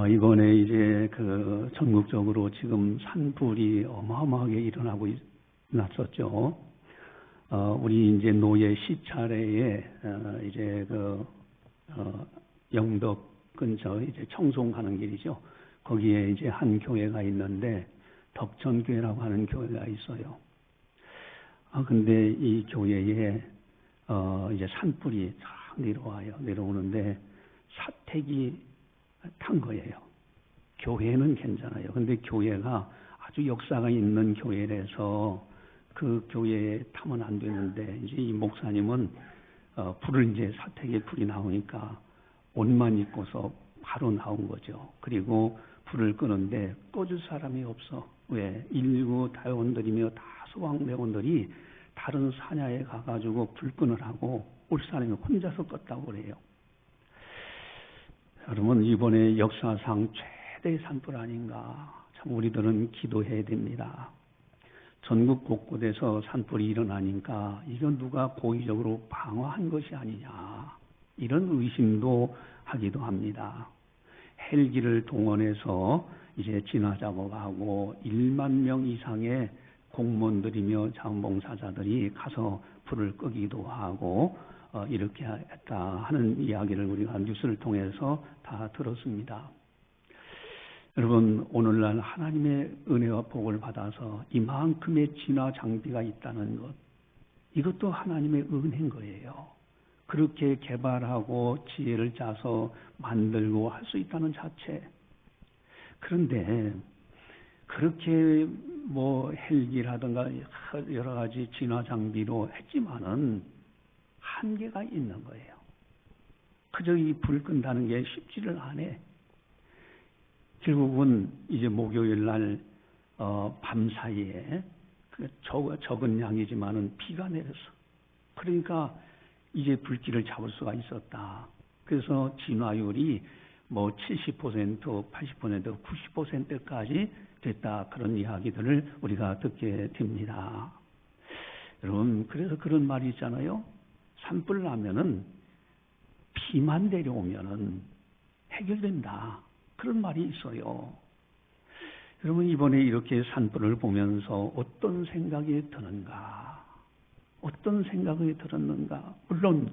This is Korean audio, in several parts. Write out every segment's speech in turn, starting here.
이번에 이제 전국적으로 지금 산불이 어마어마하게 일어나고 났었죠. 우리 이제 노예 시차례에 이제 영덕 근처 이제 청송하는 길이죠. 거기에 이제 한 교회가 있는데 덕천교회라고 하는 교회가 있어요. 근데 이 교회에 이제 산불이 쫙 내려오는데 사택이 탄 거예요. 교회는 괜찮아요. 근데 교회가 아주 역사가 있는 교회라서 그 교회에 타면 안 되는데 이제 이 목사님은 불을 이제 사택에 불이 나오니까 옷만 입고서 바로 나온 거죠. 그리고 불을 끄는데 꺼줄 사람이 없어. 왜? 119 대원들이며 다 소방대원들이 다른 산야에 가가지고 불 끄느라고 올 사람이 혼자서 껐다고 그래요. 여러분, 이번에 역사상 최대의 산불 아닌가. 참 우리들은 기도해야 됩니다. 전국 곳곳에서 산불이 일어나니까 이건 누가 고의적으로 방어한 것이 아니냐. 이런 의심도 하기도 합니다. 헬기를 동원해서 이제 진화 작업하고 1만 명 이상의 공무원들이며 자원봉사자들이 가서 불을 끄기도 하고 이렇게 했다 하는 이야기를 우리가 뉴스를 통해서 다 들었습니다. 여러분, 오늘날 하나님의 은혜와 복을 받아서 이만큼의 진화 장비가 있다는 것, 이것도 하나님의 은혜인 거예요. 그렇게 개발하고 지혜를 짜서 만들고 할 수 있다는 자체. 그런데 그렇게 헬기라든가 여러 가지 진화 장비로 했지만은 한계가 있는 거예요. 그저 이 불 끈다는 게 쉽지를 않아. 결국은 이제 목요일 날 밤사이에 적은 양이지만은 비가 내렸어. 그러니까 이제 불길을 잡을 수가 있었다. 그래서 진화율이 70%, 80%, 90%까지 됐다. 그런 이야기들을 우리가 듣게 됩니다. 여러분, 그래서 그런 말이 있잖아요. 산불 나면은 비만 내려오면은 해결된다. 그런 말이 있어요. 여러분, 이번에 이렇게 산불을 보면서 어떤 생각이 드는가? 어떤 생각이 들었는가? 물론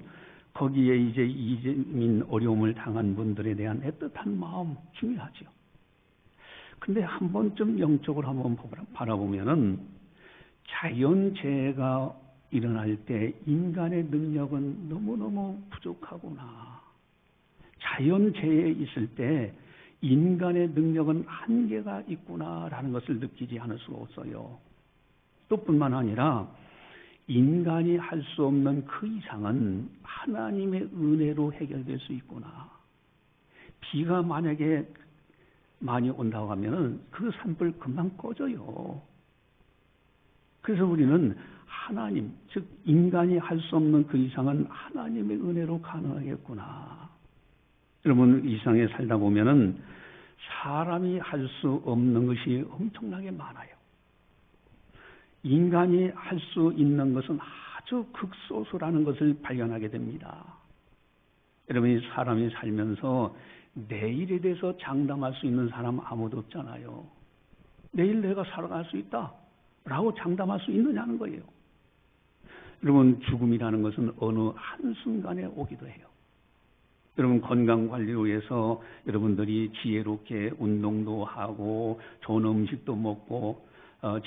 거기에 이제 이재민 어려움을 당한 분들에 대한 애틋한 마음 중요하죠. 근데 한 번쯤 영적으로 한번 바라보면은 자연재해가 일어날 때 인간의 능력은 너무너무 부족하구나. 자연재해에 있을 때 인간의 능력은 한계가 있구나라는 것을 느끼지 않을 수가 없어요. 또 뿐만 아니라 인간이 할 수 없는 그 이상은 하나님의 은혜로 해결될 수 있구나. 비가 만약에 많이 온다고 하면은 그 산불 금방 꺼져요. 그래서 우리는 하나님, 즉 인간이 할 수 없는 그 이상은 하나님의 은혜로 가능하겠구나. 여러분, 이 세상에 살다 보면은 사람이 할 수 없는 것이 엄청나게 많아요. 인간이 할 수 있는 것은 아주 극소수라는 것을 발견하게 됩니다. 여러분이 사람이 살면서 내일에 대해서 장담할 수 있는 사람 아무도 없잖아요. 내일 내가 살아갈 수 있다 라고 장담할 수 있느냐는 거예요. 여러분, 죽음이라는 것은 어느 한순간에 오기도 해요. 여러분, 건강관리를 위해서 여러분들이 지혜롭게 운동도 하고 좋은 음식도 먹고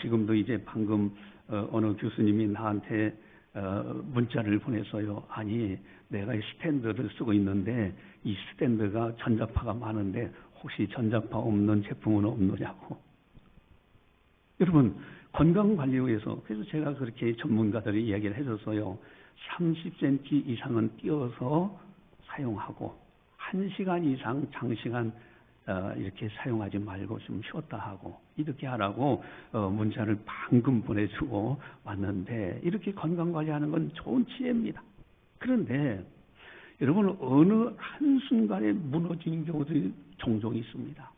지금도 이제 방금 어느 교수님이 나한테 문자를 보냈어요. 아니, 내가 스탠드를 쓰고 있는데 이 스탠드가 전자파가 많은데 혹시 전자파 없는 제품은 없느냐고. 여러분, 건강관리를 위해서, 그래서 제가 그렇게 전문가들이 이야기를 해줬어요. 30cm 이상은 띄어서 사용하고 1시간 이상 장시간 이렇게 사용하지 말고 좀 쉬었다 하고 이렇게 하라고 문자를 방금 보내주고 왔는데, 이렇게 건강관리하는 건 좋은 지혜입니다. 그런데 여러분, 어느 한순간에 무너지는 경우들이 종종 있습니다.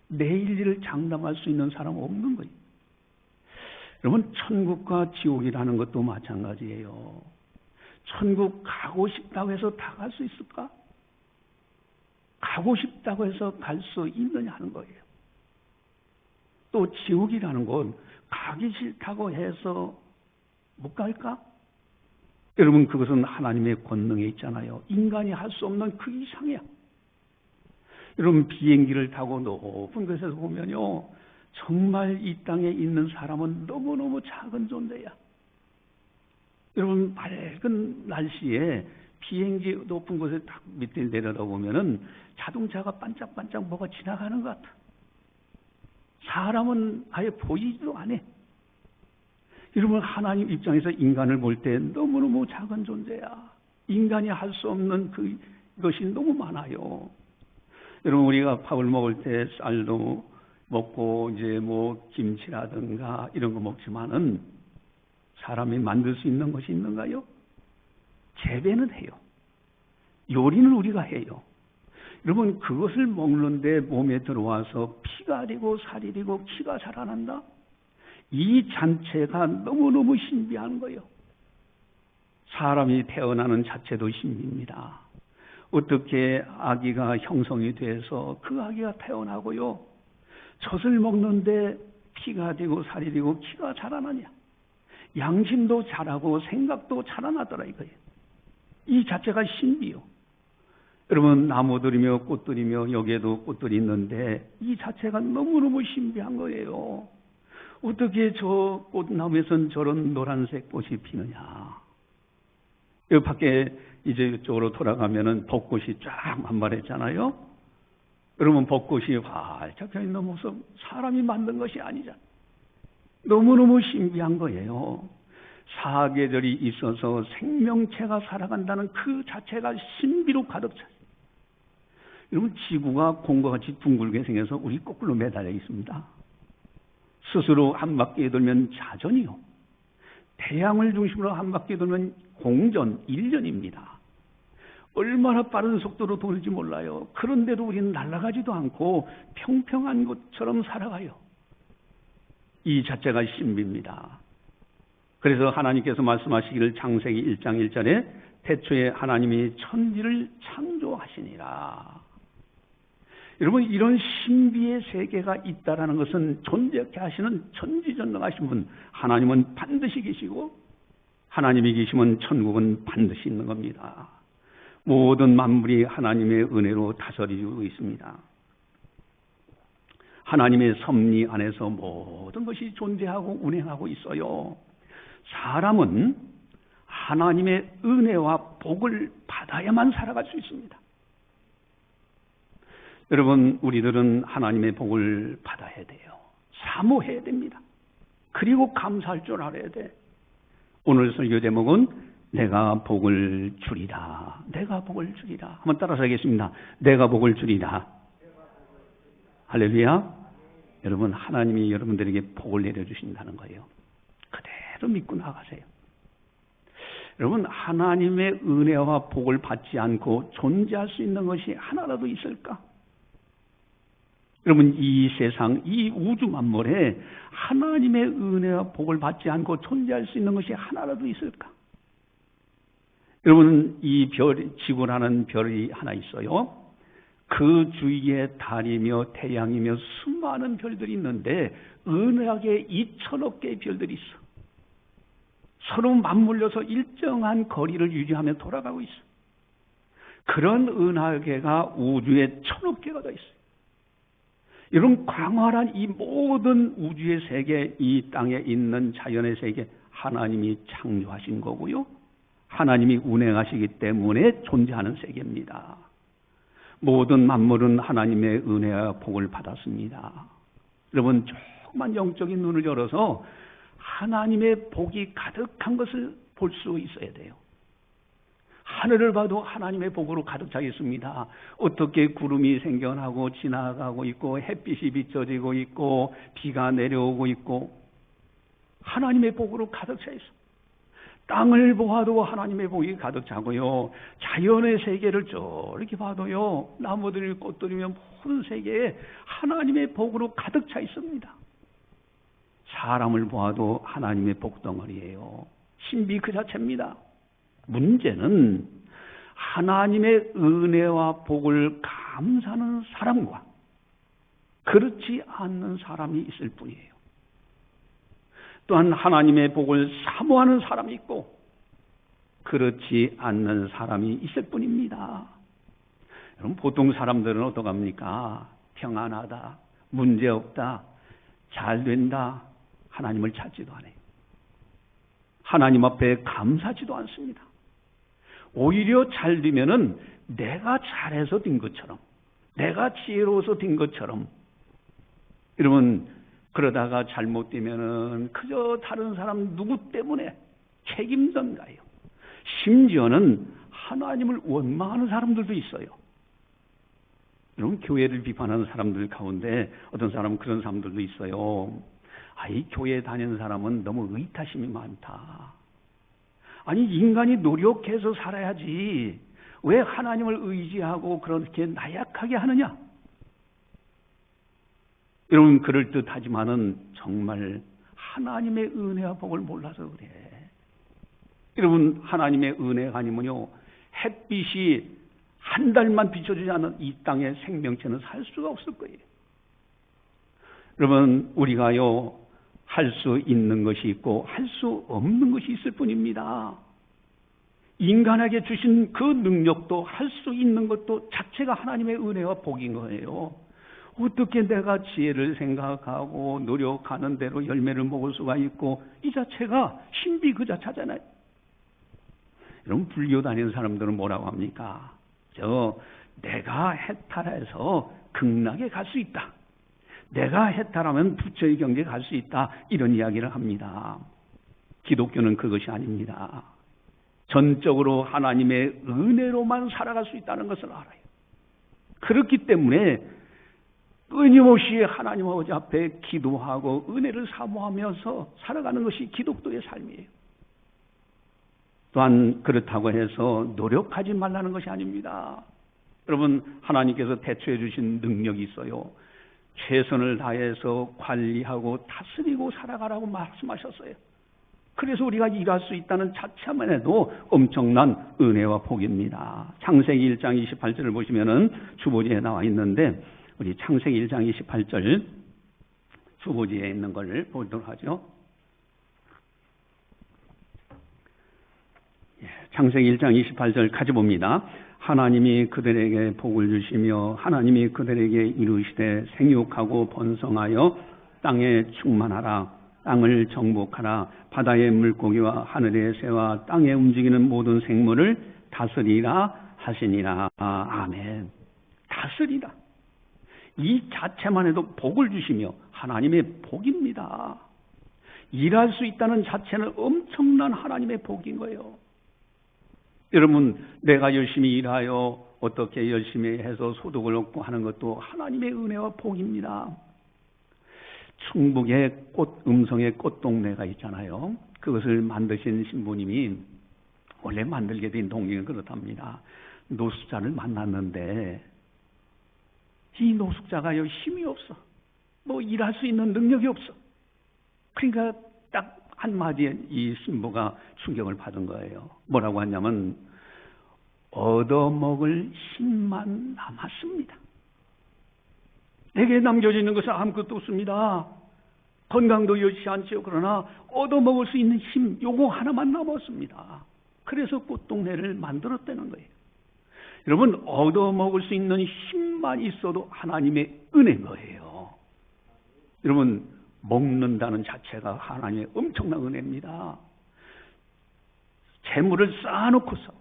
내일 일을 장담할 수 있는 사람은 없는 거예요. 여러분, 천국과 지옥이라는 것도 마찬가지예요. 천국 가고 싶다고 해서 다 갈 수 있을까? 가고 싶다고 해서 갈 수 있느냐 하는 거예요. 또 지옥이라는 건 가기 싫다고 해서 못 갈까? 여러분, 그것은 하나님의 권능에 있잖아요. 인간이 할 수 없는 그 이상이야. 여러분, 비행기를 타고 높은 곳에서 보면요, 정말 이 땅에 있는 사람은 너무너무 작은 존재야. 여러분, 맑은 날씨에 비행기 높은 곳에 딱 밑에 내려다보면은 자동차가 반짝반짝 뭐가 지나가는 것 같아. 사람은 아예 보이지도 않아. 여러분, 하나님 입장에서 인간을 볼 때 너무너무 작은 존재야. 인간이 할 수 없는 그것이 너무 많아요. 여러분, 우리가 밥을 먹을 때 쌀도 먹고 이제 뭐 김치라든가 이런 거 먹지만은 사람이 만들 수 있는 것이 있는가요? 재배는 해요. 요리는 우리가 해요. 여러분, 그것을 먹는데 몸에 들어와서 피가 되고 살이 되고 키가 자라난다? 이 자체가 너무너무 신비한 거예요. 사람이 태어나는 자체도 신비입니다. 어떻게 아기가 형성이 돼서 그 아기가 태어나고요, 젖을 먹는데 피가 되고 살이 되고 키가 자라나냐? 양심도 자라고 생각도 자라나더라 이거예요. 이 자체가 신비요. 여러분, 나무들이며 꽃들이며 여기에도 꽃들이 있는데 이 자체가 너무너무 신비한 거예요. 어떻게 저 꽃나무에선 저런 노란색 꽃이 피느냐? 여기 밖에 이제 이쪽으로 돌아가면은 벚꽃이 쫙 만발했잖아요. 여러분, 벚꽃이 활짝 펴 있는 모습 사람이 만든 것이 아니잖아요. 너무너무 신비한 거예요. 사계절이 있어서 생명체가 살아간다는 그 자체가 신비로 가득 차요. 여러분, 지구가 공과 같이 둥글게 생겨서 우리 거꾸로 매달려 있습니다. 스스로 한 바퀴 돌면 자전이요. 태양을 중심으로 한 바퀴 돌면 공전, 일전입니다. 얼마나 빠른 속도로 돌지 몰라요. 그런데도 우리는 날아가지도 않고 평평한 것처럼 살아가요. 이 자체가 신비입니다. 그래서 하나님께서 말씀하시기를 창세기 1장 1절에 태초에 하나님이 천지를 창조하시니라. 여러분, 이런 신비의 세계가 있다라는 것은 존재케 하시는 전지전능하신 분 하나님은 반드시 계시고, 하나님이 계시면 천국은 반드시 있는 겁니다. 모든 만물이 하나님의 은혜로 다스리고 있습니다. 하나님의 섭리 안에서 모든 것이 존재하고 운행하고 있어요. 사람은 하나님의 은혜와 복을 받아야만 살아갈 수 있습니다. 여러분, 우리들은 하나님의 복을 받아야 돼요. 사모해야 됩니다. 그리고 감사할 줄 알아야 돼. 오늘 설교 제목은 내가 복을 주리라. 내가 복을 주리라. 한번 따라서 하겠습니다. 내가 복을 주리라. 할렐루야. 여러분, 하나님이 여러분들에게 복을 내려주신다는 거예요. 그대로 믿고 나가세요. 여러분, 하나님의 은혜와 복을 받지 않고 존재할 수 있는 것이 하나라도 있을까? 여러분, 이 세상, 이 우주 만물에 하나님의 은혜와 복을 받지 않고 존재할 수 있는 것이 하나라도 있을까? 여러분, 이 지구라는 별이 하나 있어요. 그 주위에 달이며 태양이며 수많은 별들이 있는데 은하계 2천억 개의 별들이 있어. 서로 맞물려서 일정한 거리를 유지하며 돌아가고 있어. 그런 은하계가 우주에 1,000억 개가 더 있어요. 이런 광활한 이 모든 우주의 세계, 이 땅에 있는 자연의 세계, 하나님이 창조하신 거고요. 하나님이 운행하시기 때문에 존재하는 세계입니다. 모든 만물은 하나님의 은혜와 복을 받았습니다. 여러분, 조금만 영적인 눈을 열어서 하나님의 복이 가득한 것을 볼 수 있어야 돼요. 하늘을 봐도 하나님의 복으로 가득 차 있습니다. 어떻게 구름이 생겨나고 지나가고 있고 햇빛이 비춰지고 있고 비가 내려오고 있고 하나님의 복으로 가득 차 있어. 땅을 보아도 하나님의 복이 가득 차고요. 자연의 세계를 저렇게 봐도요. 나무들이 꽃들이며 모든 세계에 하나님의 복으로 가득 차 있습니다. 사람을 보아도 하나님의 복덩어리예요. 신비 그 자체입니다. 문제는 하나님의 은혜와 복을 감사하는 사람과 그렇지 않는 사람이 있을 뿐이에요. 또한 하나님의 복을 사모하는 사람이 있고 그렇지 않는 사람이 있을 뿐입니다. 여러분, 보통 사람들은 어떡합니까? 평안하다, 문제없다, 잘된다, 하나님을 찾지도 않아요. 하나님 앞에 감사하지도 않습니다. 오히려 잘 되면은 내가 잘해서 된 것처럼, 내가 지혜로워서 된 것처럼, 여러분, 그러다가 잘못되면은 그저 다른 사람 누구 때문에 책임전가요. 심지어는 하나님을 원망하는 사람들도 있어요. 여러분, 교회를 비판하는 사람들 가운데 어떤 사람은 그런 사람들도 있어요. 이 교회에 다니는 사람은 너무 의타심이 많다. 아니, 인간이 노력해서 살아야지 왜 하나님을 의지하고 그렇게 나약하게 하느냐? 여러분, 그럴듯하지만은 정말 하나님의 은혜와 복을 몰라서 그래. 여러분, 하나님의 은혜가 아니면요, 햇빛이 한 달만 비춰주지 않은 이 땅의 생명체는 살 수가 없을 거예요. 여러분, 우리가요, 할 수 있는 것이 있고 할 수 없는 것이 있을 뿐입니다. 인간에게 주신 그 능력도 할 수 있는 것도 자체가 하나님의 은혜와 복인 거예요. 어떻게 내가 지혜를 생각하고 노력하는 대로 열매를 먹을 수가 있고, 이 자체가 신비 그 자체잖아요. 여러분, 불교 다니는 사람들은 뭐라고 합니까? 내가 해탈해서 극락에 갈 수 있다. 내가 해탈하면 부처의 경지에 갈 수 있다. 이런 이야기를 합니다. 기독교는 그것이 아닙니다. 전적으로 하나님의 은혜로만 살아갈 수 있다는 것을 알아요. 그렇기 때문에 끊임없이 하나님 아버지 앞에 기도하고 은혜를 사모하면서 살아가는 것이 기독교의 삶이에요. 또한 그렇다고 해서 노력하지 말라는 것이 아닙니다. 여러분, 하나님께서 대처해 주신 능력이 있어요. 최선을 다해서 관리하고 다스리고 살아가라고 말씀하셨어요. 그래서 우리가 일할 수 있다는 자체만 해도 엄청난 은혜와 복입니다. 창세기 1장 28절을 보시면은 주보지에 나와 있는데, 우리 창세기 1장 28절 주보지에 있는 걸 보도록 하죠. 창세기 1장 28절 같이 봅니다. 하나님이 그들에게 복을 주시며 하나님이 그들에게 이루시되 생육하고 번성하여 땅에 충만하라. 땅을 정복하라. 바다의 물고기와 하늘의 새와 땅에 움직이는 모든 생물을 다스리라 하시니라. 아멘. 다스리라. 이 자체만 해도 복을 주시며 하나님의 복입니다. 일할 수 있다는 자체는 엄청난 하나님의 복인 거예요. 여러분, 내가 열심히 일하여 어떻게 열심히 해서 소득을 얻고 하는 것도 하나님의 은혜와 복입니다. 충북의 음성의 꽃동네가 있잖아요. 그것을 만드신 신부님이 원래 만들게 된 동기는 그렇답니다. 노숙자를 만났는데 이 노숙자가요, 힘이 없어. 일할 수 있는 능력이 없어. 그러니까 딱 한마디에 이 신부가 충격을 받은 거예요. 뭐라고 하냐면, 얻어먹을 힘만 남았습니다. 내게 남겨져 있는 것은 아무것도 없습니다. 건강도 여의치 않지요. 그러나 얻어먹을 수 있는 힘, 요거 하나만 남았습니다. 그래서 꽃동네를 만들었다는 거예요. 여러분, 얻어먹을 수 있는 힘만 있어도 하나님의 은혜인 거예요. 여러분, 먹는다는 자체가 하나님의 엄청난 은혜입니다. 재물을 쌓아놓고서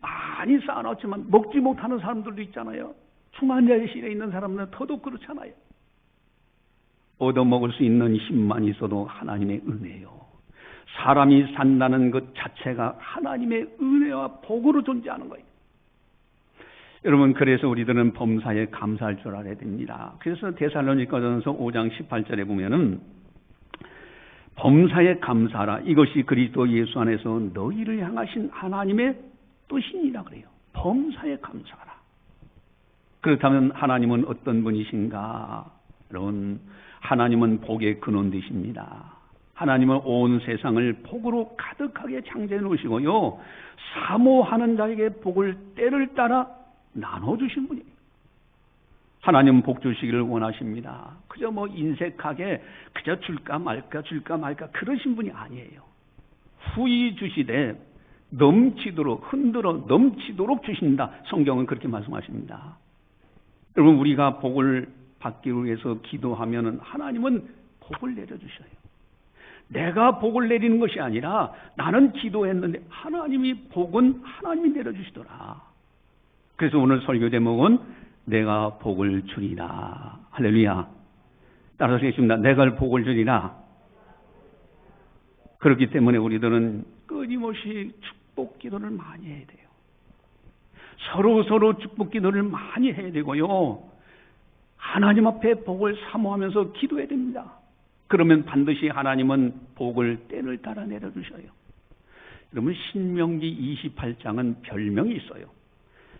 많이 쌓아놓지만 먹지 못하는 사람들도 있잖아요. 충만자실에 있는 사람들은 더더욱 그렇잖아요. 얻어먹을 수 있는 힘만 있어도 하나님의 은혜요. 사람이 산다는 것 자체가 하나님의 은혜와 복으로 존재하는 거예요. 여러분, 그래서 우리들은 범사에 감사할 줄 알아야 됩니다. 그래서 데살로니가전서 5장 18절에 보면은 범사에 감사하라. 이것이 그리스도 예수 안에서 너희를 향하신 하나님의 뜻이니라 그래요. 범사에 감사하라. 그렇다면 하나님은 어떤 분이신가? 여러분, 하나님은 복의 근원 되십니다. 하나님은 온 세상을 복으로 가득하게 창조해 놓으시고요, 사모하는 자에게 복을 때를 따라 나눠주신 분이에요. 하나님은 복 주시기를 원하십니다. 그저 뭐 인색하게 그저 줄까 말까 그러신 분이 아니에요. 후히 주시되 넘치도록, 흔들어 넘치도록 주신다. 성경은 그렇게 말씀하십니다. 여러분, 우리가 복을 받기 위해서 기도하면 하나님은 복을 내려주셔요. 내가 복을 내리는 것이 아니라 나는 기도했는데 복은 하나님이 내려주시더라. 그래서 오늘 설교 제목은 내가 복을 주리라. 할렐루야. 따라서 하겠습니다. 내가 복을 주리라. 그렇기 때문에 우리들은 끊임없이 축복 기도를 많이 해야 돼요. 서로 축복 기도를 많이 해야 되고요. 하나님 앞에 복을 사모하면서 기도해야 됩니다. 그러면 반드시 하나님은 복을 때를 따라 내려주셔요. 여러분, 신명기 28장은 별명이 있어요.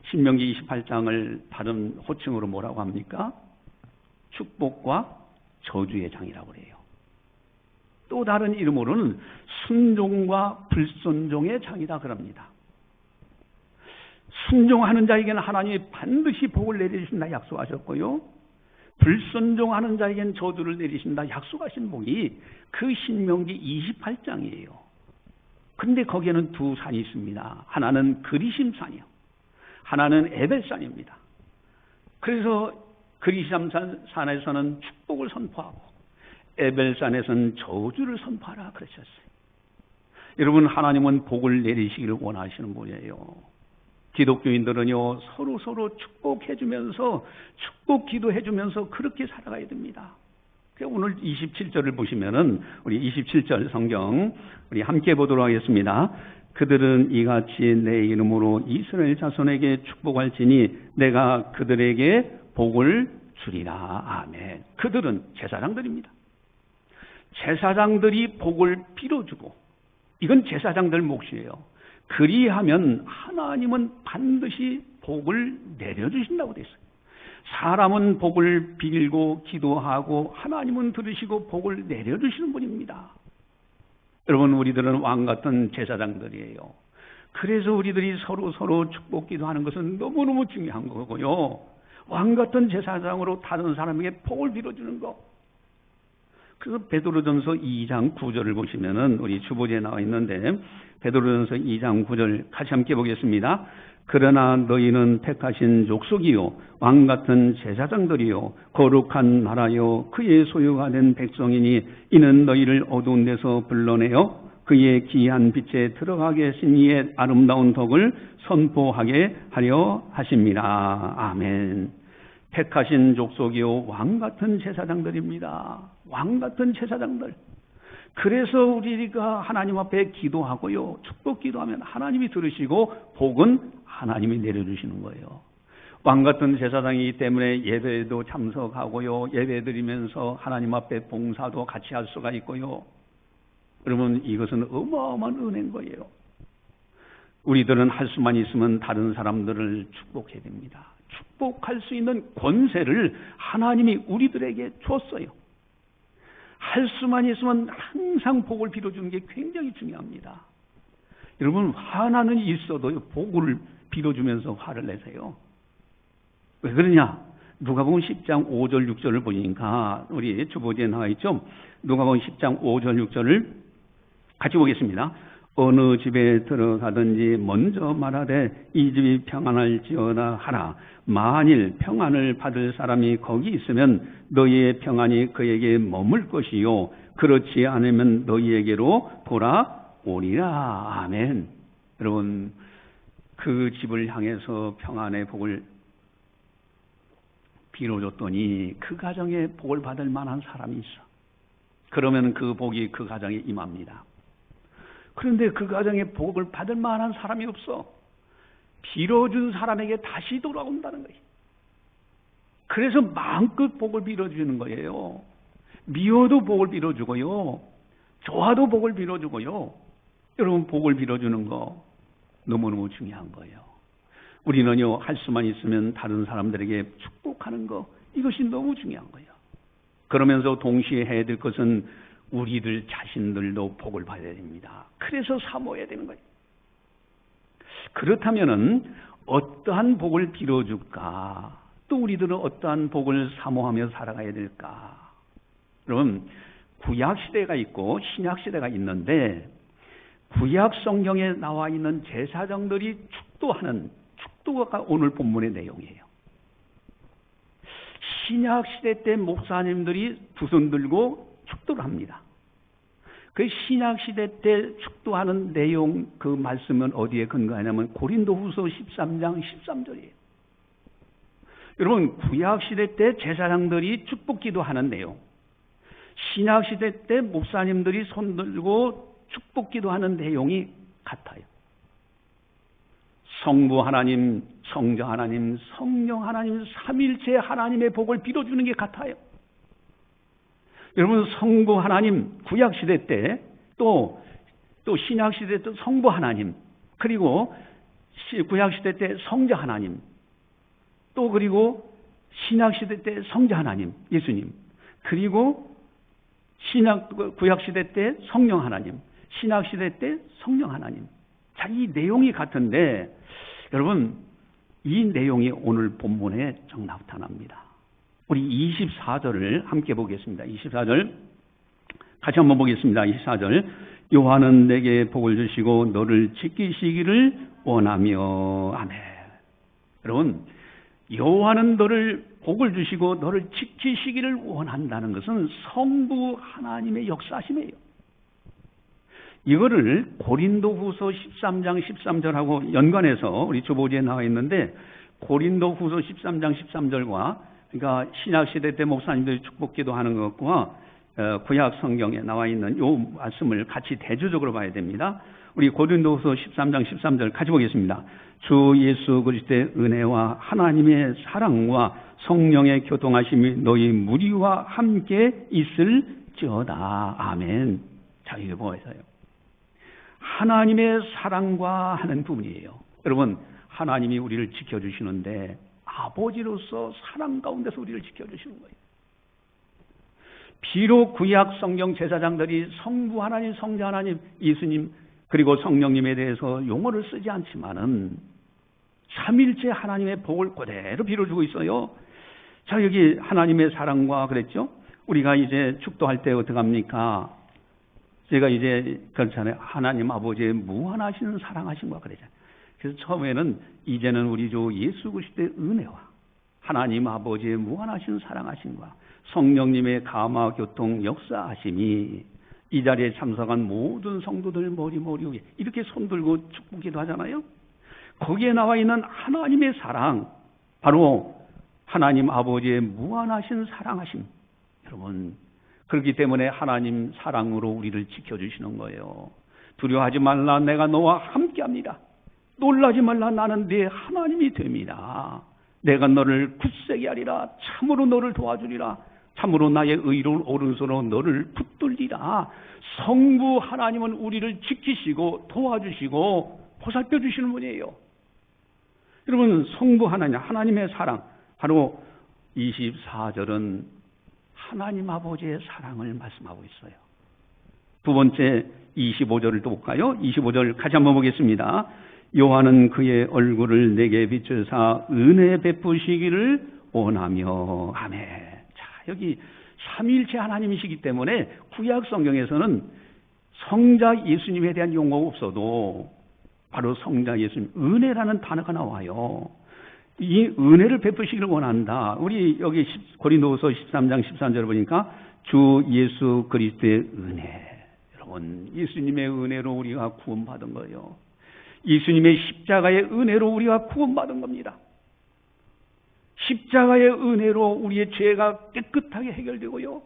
신명기 28장을 다른 호칭으로 뭐라고 합니까? 축복과 저주의 장이라고 그래요. 또 다른 이름으로는 순종과 불순종의 장이다 그럽니다. 순종하는 자에게는 하나님이 반드시 복을 내리신다 약속하셨고요. 불순종하는 자에게는 저주를 내리신다 약속하신 복이 그 신명기 28장이에요. 그런데 거기에는 두 산이 있습니다. 하나는 그리심산이요. 하나는 에벨산입니다. 그래서 그리심산에서는 축복을 선포하고 에벨산에서는 저주를 선포하라 그러셨어요. 여러분, 하나님은 복을 내리시기를 원하시는 분이에요. 기독교인들은요, 서로 축복해주면서, 축복 기도해주면서 그렇게 살아가야 됩니다. 오늘 27절을 보시면은, 우리 27절 성경, 우리 함께 보도록 하겠습니다. 그들은 이같이 내 이름으로 이스라엘 자손에게 축복할지니 내가 그들에게 복을 주리라. 아멘. 그들은 제사장들입니다. 제사장들이 복을 빌어주고, 이건 제사장들 몫이에요. 그리하면 하나님은 반드시 복을 내려주신다고 되어 있어요. 사람은 복을 빌고 기도하고 하나님은 들으시고 복을 내려주시는 분입니다. 여러분, 우리들은 왕같은 제사장들이에요. 그래서 우리들이 서로 축복 기도하는 것은 너무너무 중요한 거고요. 왕같은 제사장으로 다른 사람에게 복을 빌어주는 거. 그래서 베드로전서 2장 9절을 보시면은 우리 주보지에 나와 있는데, 베드로전서 2장 9절 같이 함께 보겠습니다. 그러나 너희는 택하신 족속이요 왕같은 제사장들이요 거룩한 나라요 그의 소유가 된 백성이니 이는 너희를 어두운 데서 불러내어 그의 귀한 빛에 들어가게 하신 이의 아름다운 덕을 선포하게 하려 하십니다. 아멘. 택하신 족속이요 왕같은 제사장들입니다. 왕같은 제사장들. 그래서 우리가 하나님 앞에 기도하고요, 축복 기도하면 하나님이 들으시고 복은 하나님이 내려주시는 거예요. 왕같은 제사장이기 때문에 예배에도 참석하고요, 예배 드리면서 하나님 앞에 봉사도 같이 할 수가 있고요. 여러분, 이것은 어마어마한 은혜인 거예요. 우리들은 할 수만 있으면 다른 사람들을 축복해야 됩니다. 축복할 수 있는 권세를 하나님이 우리들에게 줬어요. 할 수만 있으면 항상 복을 빌어주는 게 굉장히 중요합니다. 여러분, 화나는 일이 있어도 복을 빌어주면서 화를 내세요. 왜 그러냐? 누가복음 10장 5절 6절을 보니까 우리 주보지에 나와 있죠. 누가복음 10장 5절 6절을 같이 보겠습니다. 어느 집에 들어가든지 먼저 말하되 이 집이 평안할지어다 하라. 만일 평안을 받을 사람이 거기 있으면 너희의 평안이 그에게 머물 것이요 그렇지 않으면 너희에게로 돌아오리라. 아멘. 여러분, 그 집을 향해서 평안의 복을 빌어줬더니 그 가정에 복을 받을 만한 사람이 있어. 그러면 그 복이 그 가정에 임합니다. 그런데 그 가정에 복을 받을 만한 사람이 없어. 빌어준 사람에게 다시 돌아온다는 거예요. 그래서 마음껏 복을 빌어주는 거예요. 미워도 복을 빌어주고요, 좋아도 복을 빌어주고요. 여러분, 복을 빌어주는 거 너무너무 중요한 거예요. 우리는요, 할 수만 있으면 다른 사람들에게 축복하는 거, 이것이 너무 중요한 거예요. 그러면서 동시에 해야 될 것은 우리들 자신들도 복을 받아야 됩니다. 그래서 사모해야 되는 거예요. 그렇다면은 어떠한 복을 빌어줄까? 또 우리들은 어떠한 복을 사모하며 살아가야 될까? 여러분, 구약 시대가 있고 신약 시대가 있는데 구약 성경에 나와 있는 제사장들이 축도가 오늘 본문의 내용이에요. 신약 시대 때 목사님들이 두 손 들고 축도를 합니다. 그 신약 시대 때 축도하는 내용, 그 말씀은 어디에 근거하냐면 고린도후서 13장 13절이에요. 여러분, 구약 시대 때 제사장들이 축복 기도하는 내용, 신약 시대 때 목사님들이 손 들고 축복 기도하는 내용이 같아요. 성부 하나님, 성자 하나님, 성령 하나님, 삼일체 하나님의 복을 빌어주는 게 같아요. 여러분, 성부 하나님, 구약 시대 때 또 신약 시대 때 성부 하나님, 그리고 구약 시대 때 성자 하나님, 또 그리고 신약 시대 때 성자 하나님, 예수님, 그리고 구약 시대 때 성령 하나님, 신약 시대 때 성령 하나님. 자, 이 내용이 같은데 여러분, 이 내용이 오늘 본문에 정 나타납니다. 우리 24절을 함께 보겠습니다. 24절 같이 한번 보겠습니다. 24절, 요한은 내게 복을 주시고 너를 지키시기를 원하며. 아멘. 여러분, 요한은 너를 복을 주시고 너를 지키시기를 원한다는 것은 성부 하나님의 역사심이에요. 이거를 고린도후서 13장 13절하고 연관해서 우리 주보지에 나와 있는데, 고린도후서 13장 13절과 그러니까 신약 시대 때 목사님들이 축복 기도하는 것과 구약 성경에 나와 있는 이 말씀을 같이 대조적으로 봐야 됩니다. 우리 고린도후서 13장 13절 같이 보겠습니다. 주 예수 그리스도의 은혜와 하나님의 사랑과 성령의 교통하심이 너희 무리와 함께 있을지어다. 아멘. 자, 이게 뭐예요? 하나님의 사랑과 하는 부분이에요. 여러분, 하나님이 우리를 지켜주시는데 아버지로서 사랑 가운데서 우리를 지켜주시는 거예요. 비록 구약 성경 제사장들이 성부 하나님, 성자 하나님, 예수님 그리고 성령님에 대해서 용어를 쓰지 않지만은 삼일체 하나님의 복을 그대로 빌어주고 있어요. 자, 여기 하나님의 사랑과 그랬죠? 우리가 이제 축도할 때 어떻게 합니까? 제가 이제 그렇잖아요. 하나님 아버지의 무한하신 사랑하심과 그러잖아요. 그래서 처음에는 이제는 우리 주 예수 그리스도의 은혜와 하나님 아버지의 무한하신 사랑하심과 성령님의 감화 교통 역사하심이 이 자리에 참석한 모든 성도들 머리 위에 이렇게 손 들고 축복기도 하잖아요. 거기에 나와 있는 하나님의 사랑, 바로 하나님 아버지의 무한하신 사랑하심. 여러분, 그렇기 때문에 하나님 사랑으로 우리를 지켜주시는 거예요. 두려워하지 말라, 내가 너와 함께합니다. 놀라지 말라, 나는 네 하나님이 됩니다. 내가 너를 굳세게 하리라. 참으로 너를 도와주리라. 참으로 나의 의로운 오른손으로 너를 붙들리라. 성부 하나님은 우리를 지키시고 도와주시고 보살펴 주시는 분이에요. 여러분, 성부 하나님, 하나님의 사랑, 바로 24절은 하나님 아버지의 사랑을 말씀하고 있어요. 두 번째 25절을 또 볼까요? 25절 같이 한번 보겠습니다. 요한은 그의 얼굴을 내게 비추사 은혜 베푸시기를 원하며. 아멘. 자, 여기 삼일체 하나님이시기 때문에 구약 성경에서는 성자 예수님에 대한 용어가 없어도 바로 성자 예수님, 은혜라는 단어가 나와요. 이 은혜를 베푸시기를 원한다. 우리 여기 고린도후서 13장 13절 보니까 주 예수 그리스도의 은혜. 여러분, 예수님의 은혜로 우리가 구원받은 거예요. 예수님의 십자가의 은혜로 우리가 구원받은 겁니다. 십자가의 은혜로 우리의 죄가 깨끗하게 해결되고요.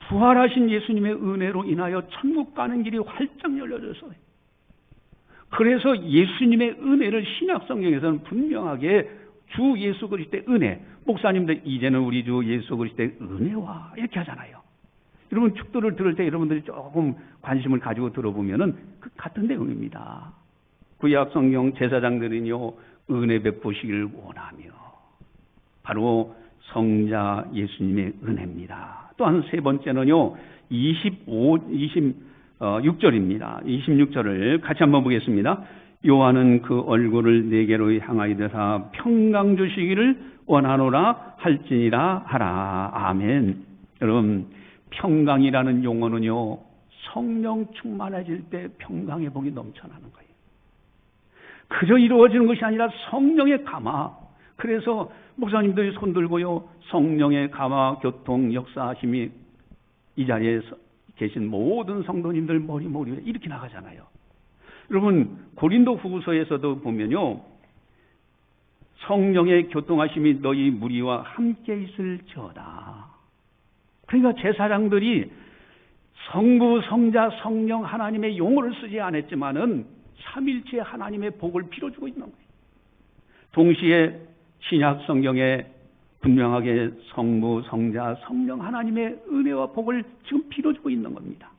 부활하신 예수님의 은혜로 인하여 천국 가는 길이 활짝 열려져서요. 그래서 예수님의 은혜를 신약 성경에서는 분명하게 주 예수 그리스도의 은혜, 목사님들 이제는 우리 주 예수 그리스도의 은혜와 이렇게 하잖아요. 여러분, 축도를 들을 때 여러분들이 조금 관심을 가지고 들어보면은 그 같은 내용입니다. 구약 성경 제사장들은요, 은혜 베푸시기를 원하며, 바로 성자 예수님의 은혜입니다. 또한 세 번째는요, 26절입니다. 26절을 같이 한번 보겠습니다. 요한은 그 얼굴을 내게로 향하여 대사 평강 주시기를 원하노라 할지니라 하라. 아멘. 여러분, 평강이라는 용어는요, 성령 충만해질 때 평강의 복이 넘쳐나는 거예요. 그저 이루어지는 것이 아니라 성령의 감화. 그래서 목사님들이 손들고요, 성령의 감화, 교통, 역사하심이 이 자리에 계신 모든 성도님들 머리 위에 이렇게 나가잖아요. 여러분, 고린도 후서에서도 보면요, 성령의 교통하심이 너희 무리와 함께 있을지어다. 그러니까 제사장들이 성부, 성자, 성령 하나님의 용어를 쓰지 않았지만은 삼일체 하나님의 복을 빌어주고 있는 거예요. 동시에 신약 성경에 분명하게 성부, 성자, 성령 하나님의 은혜와 복을 지금 빌어주고 있는 겁니다.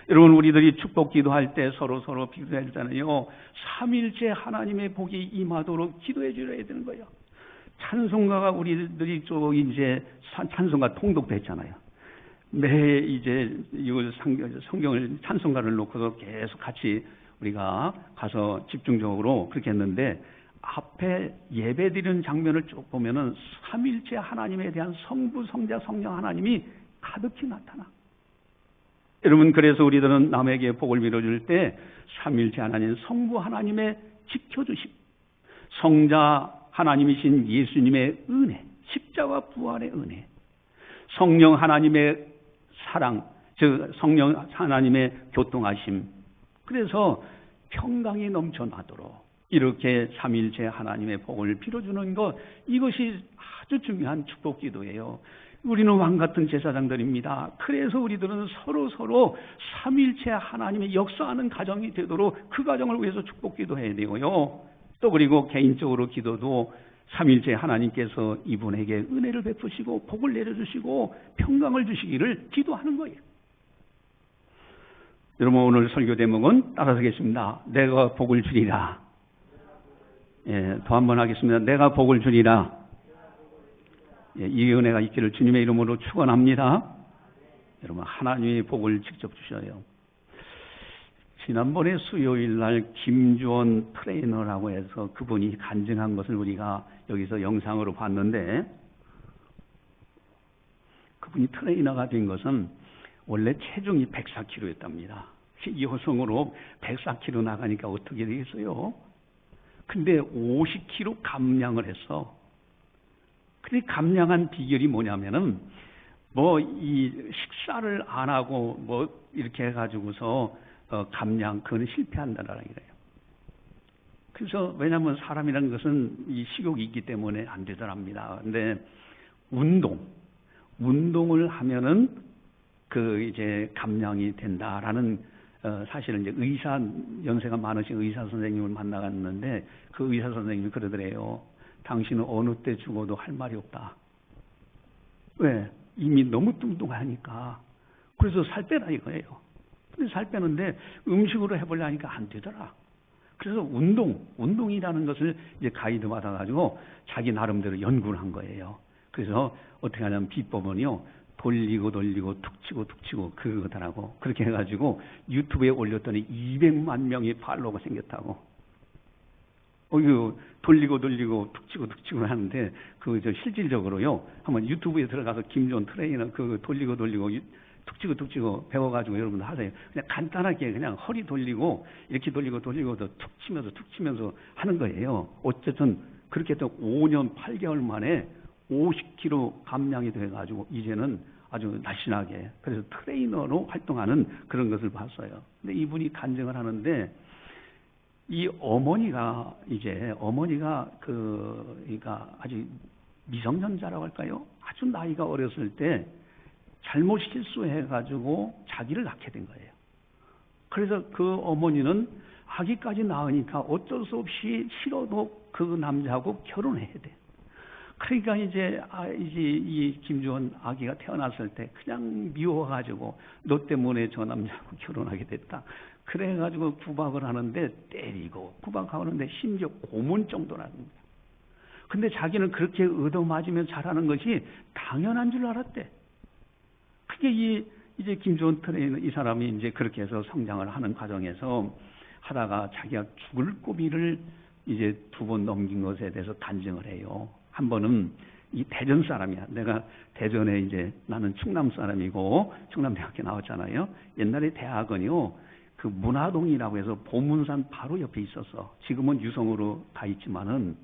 여러분, 우리들이 축복 기도할 때 서로 기도해야 되잖아요. 삼일체 하나님의 복이 임하도록 기도해 줘야 되는 거예요. 찬송가가 우리들이 이제 찬송가 통독도 했잖아요. 매 이제 이걸 성경을 찬송가를 놓고서 계속 같이 우리가 가서 집중적으로 그렇게 했는데, 앞에 예배드리는 장면을 쭉 보면은 삼일체 하나님에 대한 성부, 성자, 성령 하나님이 가득히 나타나. 여러분, 그래서 우리들은 남에게 복을 빌어줄 때 삼일체 하나님, 성부 하나님의 지켜주심, 성자 하나님이신 예수님의 은혜, 십자가 부활의 은혜, 성령 하나님의 사랑, 즉 성령 하나님의 교통하심, 그래서 평강이 넘쳐나도록 이렇게 삼일체 하나님의 복을 빌어주는 것, 이것이 아주 중요한 축복 기도예요. 우리는 왕 같은 제사장들입니다. 그래서 우리들은 서로 삼일체 하나님의 역사하는 가정이 되도록 그 가정을 위해서 축복 기도해야 되고요. 또 그리고 개인적으로 기도도 삼일체 하나님께서 이분에게 은혜를 베푸시고 복을 내려주시고 평강을 주시기를 기도하는 거예요. 여러분, 오늘 설교 제목은 따라서겠습니다. 내가 복을 주리라. 예, 더 한 번 하겠습니다. 내가 복을 주리라. 예, 이 은혜가 있기를 주님의 이름으로 축원합니다. 여러분, 하나님의 복을 직접 주셔요. 지난번에 수요일 날 김주원 트레이너라고 해서 그분이 간증한 것을 우리가 여기서 영상으로 봤는데, 그분이 트레이너가 된 것은 원래 체중이 104kg였답니다. 이 여성으로 104kg 나가니까 어떻게 되겠어요? 근데 50kg 감량을 했어. 근데 감량한 비결이 뭐냐면은, 이 식사를 안 하고 이렇게 해가지고서 감량, 그거는 실패한다라는 거예요. 그래서 왜냐하면 사람이라는 것은 이 식욕이 있기 때문에 안 되더랍니다. 근데 운동을 하면은 이제 감량이 된다라는, 사실은 이제 연세가 많으신 의사 선생님을 만나갔는데, 그 의사 선생님이 그러더래요. 당신은 어느 때 죽어도 할 말이 없다. 왜? 이미 너무 뚱뚱하니까. 그래서 살 빼라 이거예요. 근데 살 빼는데 음식으로 해보려니까 안 되더라. 그래서 운동이라는 것을 이제 가이드 받아가지고 자기 나름대로 연구를 한 거예요. 그래서 어떻게 하냐면 비법은요, 돌리고 툭 치고 그거더라고. 그렇게 해가지고 유튜브에 올렸더니 200만 명의 팔로워가 생겼다고. 이거 돌리고 툭 치고 하는데, 실질적으로요, 한번 유튜브에 들어가서 김존 트레이너 돌리고 툭 치고 배워가지고 여러분들 하세요. 그냥 간단하게 그냥 허리 돌리고 이렇게 돌리고 툭 치면서 하는 거예요. 어쨌든 그렇게 해서 5년 8개월 만에 50kg 감량이 돼가지고 이제는 아주 날씬하게, 그래서 트레이너로 활동하는 그런 것을 봤어요. 근데 이분이 간증을 하는데, 이 어머니가 그러니까 아주 미성년자라고 할까요? 아주 나이가 어렸을 때 잘못 실수해가지고 자기를 낳게 된 거예요. 그래서 그 어머니는 아기까지 낳으니까 어쩔 수 없이 싫어도 그 남자하고 결혼해야 돼. 그러니까 이제 이 김주원 아기가 태어났을 때 그냥 미워가지고 너 때문에 저 남자하고 결혼하게 됐다. 그래가지고 구박을 하는데 때리고 구박하는데 심지어 고문 정도라는 거야. 근데 자기는 그렇게 얻어맞으면 잘하는 것이 당연한 줄 알았대. 그게 이제 김주원 트레이너 이 사람이 이제 그렇게 해서 성장을 하는 과정에서 하다가 자기가 죽을 고비를 이제 2번 넘긴 것에 대해서 간증을 해요. 한 번은 이 대전 사람이야. 내가 대전에 이제 나는 충남 사람이고 충남대학교 나왔잖아요. 옛날에 대학은요, 그 문화동이라고 해서 보문산 바로 옆에 있었어. 지금은 유성으로 가 있지만은,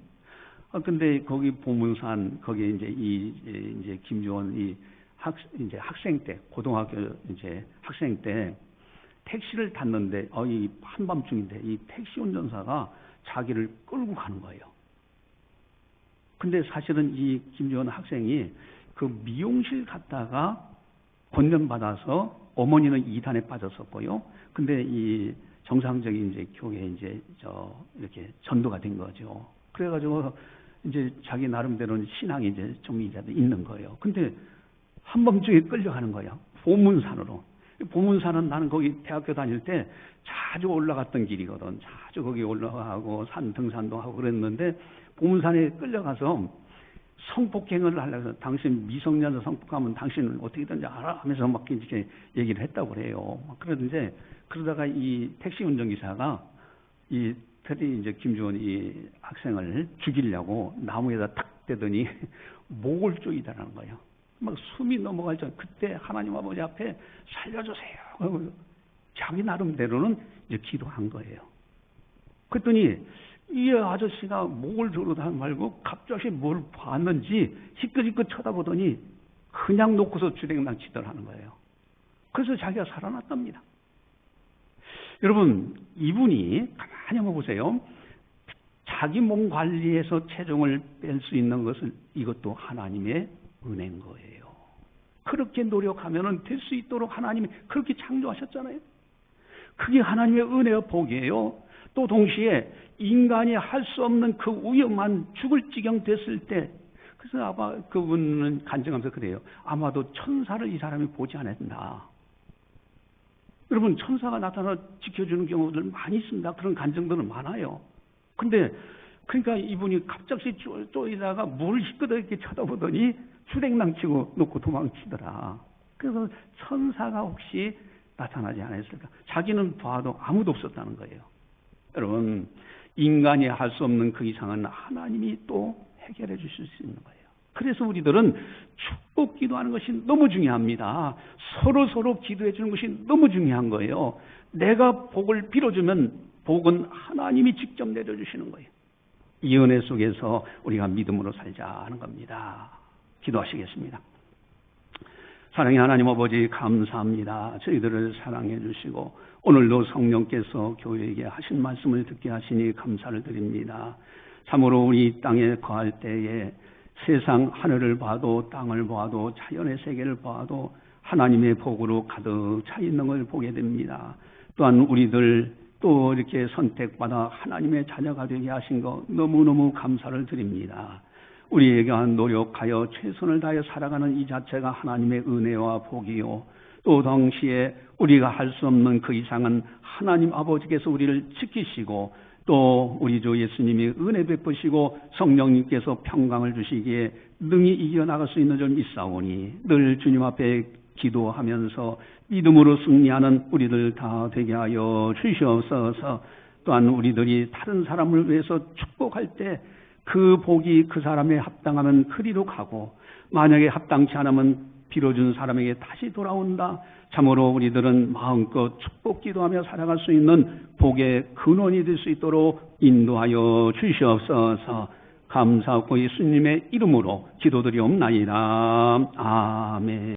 근데 거기 보문산, 거기에 이제 김주원 이제 학생 때, 고등학교 이제 학생 때 택시를 탔는데, 이 한밤중인데 이 택시 운전사가 자기를 끌고 가는 거예요. 근데 사실은 이 김주원 학생이 그 미용실 갔다가 권면받아서 어머니는 이단에 빠졌었고요. 근데 이 정상적인 이제 교회에 이제 이렇게 전도가 된 거죠. 그래가지고 이제 자기 나름대로는 신앙이 이제 좀 이라도 있는 거예요. 근데 한밤중에 끌려가는 거예요. 보문산으로. 보문산은 나는 거기 대학교 다닐 때 자주 올라갔던 길이거든. 자주 거기 올라가고 산 등산도 하고 그랬는데 보문산에 끌려가서 성폭행을 하려고 해서 당신 미성년자 성폭하면 당신은 어떻게든지 알아? 하면서 막 이렇게 얘기를 했다고 그래요. 그러는데 그러다가 이 택시 운전기사가 이 특히 이제 김주원 이 학생을 죽이려고 나무에다 탁 대더니 목을 쪼이다라는 거예요. 막 숨이 넘어갈 전 그때 하나님 아버지 앞에 살려주세요. 자기 나름대로는 이제 기도한 거예요. 그랬더니 이 아저씨가 목을 조르다 말고 갑자기 뭘 봤는지 희끗희끗 쳐다보더니 그냥 놓고서 주랭랑 치더라는 거예요. 그래서 자기가 살아났답니다. 여러분, 이분이 가만히 한번 보세요. 자기 몸 관리해서 체중을 뺄 수 있는 것은 이것도 하나님의 은혜인 거예요. 그렇게 노력하면 될 수 있도록 하나님이 그렇게 창조하셨잖아요. 그게 하나님의 은혜와 복이에요. 또 동시에 인간이 할 수 없는 그 위험한 죽을 지경 됐을 때, 그래서 아마 그분은 간증하면서 그래요. 아마도 천사를 이 사람이 보지 않았나. 여러분, 천사가 나타나 지켜주는 경우들 많이 있습니다. 그런 간증들은 많아요. 근데 그러니까 이분이 갑자기 쪼이다가 물 희끗하게 쳐다보더니 주랭랑치고 놓고 도망치더라. 그래서 천사가 혹시 나타나지 않았을까? 자기는 봐도 아무도 없었다는 거예요. 여러분, 인간이 할 수 없는 그 이상은 하나님이 또 해결해 주실 수 있는 거예요. 그래서 우리들은 축복 기도하는 것이 너무 중요합니다. 서로 기도해 주는 것이 너무 중요한 거예요. 내가 복을 빌어주면 복은 하나님이 직접 내려주시는 거예요. 이 은혜 속에서 우리가 믿음으로 살자 하는 겁니다. 기도하시겠습니다. 사랑의 하나님 아버지, 감사합니다. 저희들을 사랑해 주시고 오늘도 성령께서 교회에게 하신 말씀을 듣게 하시니 감사를 드립니다. 참으로 우리 땅에 거할 때에 세상 하늘을 봐도 땅을 봐도 자연의 세계를 봐도 하나님의 복으로 가득 차 있는 걸 보게 됩니다. 또한 우리들 또 이렇게 선택받아 하나님의 자녀가 되게 하신 것 너무너무 감사를 드립니다. 우리에게 노력하여 최선을 다해 살아가는 이 자체가 하나님의 은혜와 복이요, 또 동시에 우리가 할 수 없는 그 이상은 하나님 아버지께서 우리를 지키시고 또 우리 주 예수님이 은혜 베푸시고 성령님께서 평강을 주시기에 능히 이겨나갈 수 있는 줄 믿사오니 늘 주님 앞에 기도하면서 믿음으로 승리하는 우리들 다 되게 하여 주시옵소서. 또한 우리들이 다른 사람을 위해서 축복할 때 그 복이 그 사람에 합당하면 그리로 가고 만약에 합당치 않으면 빌어준 사람에게 다시 돌아온다. 참으로 우리들은 마음껏 축복 기도하며 살아갈 수 있는 복의 근원이 될 수 있도록 인도하여 주시옵소서. 감사하고 예수님의 이름으로 기도드리옵나이다. 아멘.